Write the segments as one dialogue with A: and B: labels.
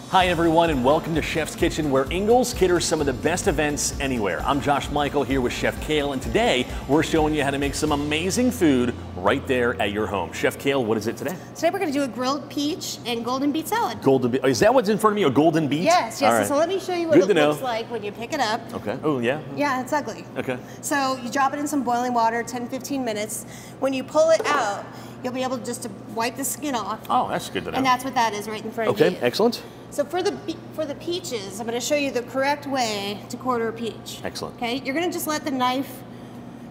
A: Hi everyone and welcome to Chef's Kitchen, where Ingles caters some of the best events anywhere. I'm Josh Michael here with Chef Kale, and today we're showing you how to make some amazing food right there at your home. Chef Kale, what is it today?
B: Today we're going to do a grilled peach and golden beet salad.
A: Golden beet. Is that what's in front of me, a golden beet?
B: Yes, yes. Right. So let me show you what it looks like when you pick it up.
A: Okay. Oh, yeah?
B: Yeah, it's ugly.
A: Okay.
B: So you drop it in some boiling water, 10-15 minutes. When you pull it out, you'll be able just to wipe the skin off.
A: Oh, that's good to know.
B: And that's what that is right in front of you.
A: Okay, excellent.
B: So for the peaches, I'm going to show you the correct way to quarter a peach.
A: Excellent.
B: Okay, you're going to just let the knife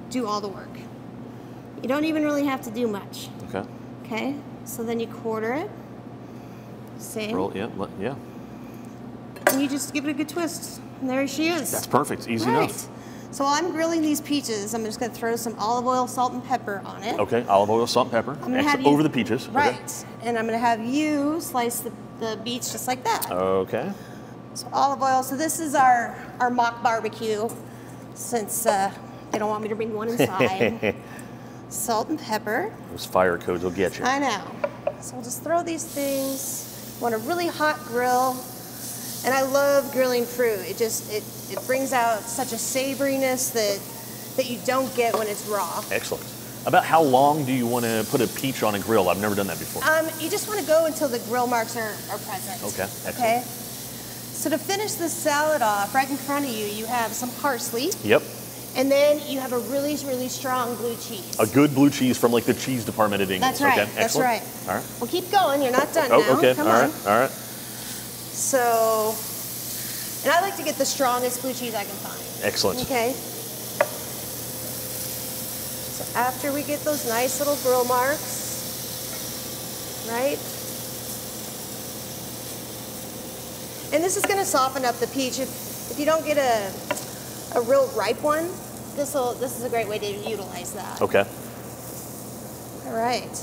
B: do all the work. You don't even really have to do much.
A: Okay.
B: Okay, so then you quarter it. Same.
A: Roll, yeah, yeah.
B: And you just give it a good twist. And there she is.
A: That's perfect, easy enough.
B: So while I'm grilling these peaches, I'm just going to throw some olive oil, salt, and pepper on it.
A: Okay, olive oil, salt, and pepper.
B: I'm gonna have
A: over the peaches.
B: Right.
A: Okay.
B: And I'm going to have you slice the beets just like that.
A: Okay.
B: So olive oil. So this is our mock barbecue, since they don't want me to bring one inside. Salt and pepper.
A: Those fire codes will get you.
B: I know. So we'll just throw these things. Want a really hot grill. And I love grilling fruit. It brings out such a savoriness that you don't get when it's raw.
A: Excellent. About how long do you want to put a peach on a grill? I've never done that before.
B: You just want to go until the grill marks are present.
A: Okay, excellent.
B: Okay. So to finish the salad off, right in front of you, you have some parsley.
A: Yep.
B: And then you have a really, really strong blue cheese.
A: A good blue cheese from like the cheese department at Ingles.
B: That's right.
A: Okay,
B: that's right.
A: All right.
B: Well, keep going. You're not done now.
A: Okay.
B: Come
A: all
B: on.
A: right. All right.
B: So, and I like to get the strongest blue cheese I can find.
A: Excellent.
B: Okay. So after we get those nice little grill marks, right? And this is going to soften up the peach. If you don't get a real ripe one, this is a great way to utilize that.
A: Okay.
B: All right.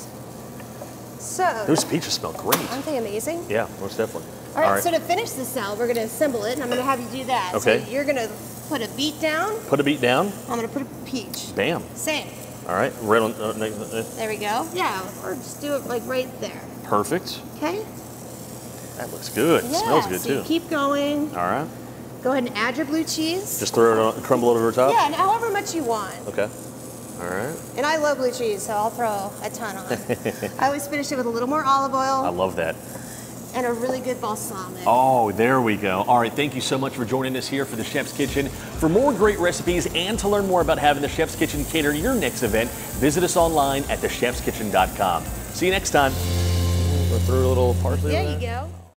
B: So
A: those peaches smell great.
B: Aren't they amazing?
A: Yeah, most definitely.
B: All right. So to finish the salad, we're going to assemble it, and I'm going to have you do that.
A: Okay.
B: So you're going to put a beet down.
A: Put a beet down.
B: I'm going to put a peach.
A: Bam.
B: Same.
A: All right. Right on.
B: There we go. Yeah, or just do it like right there.
A: Perfect.
B: Okay.
A: That looks good.
B: Yeah,
A: It smells good
B: so
A: too.
B: You keep going.
A: All right.
B: Go ahead and add your blue cheese.
A: Just throw it on, crumble it over top?
B: Yeah, and however much you want.
A: Okay. All right.
B: And I love blue cheese, so I'll throw a ton on. I always finish it with a little more olive oil.
A: I love that.
B: And a really good balsamic.
A: Oh, there we go. All right, thank you so much for joining us here for the Chef's Kitchen. For more great recipes and to learn more about having the Chef's Kitchen cater your next event, visit us online at thechefskitchen.com. See you next time. We'll throw a little parsley
B: There
A: over
B: you go.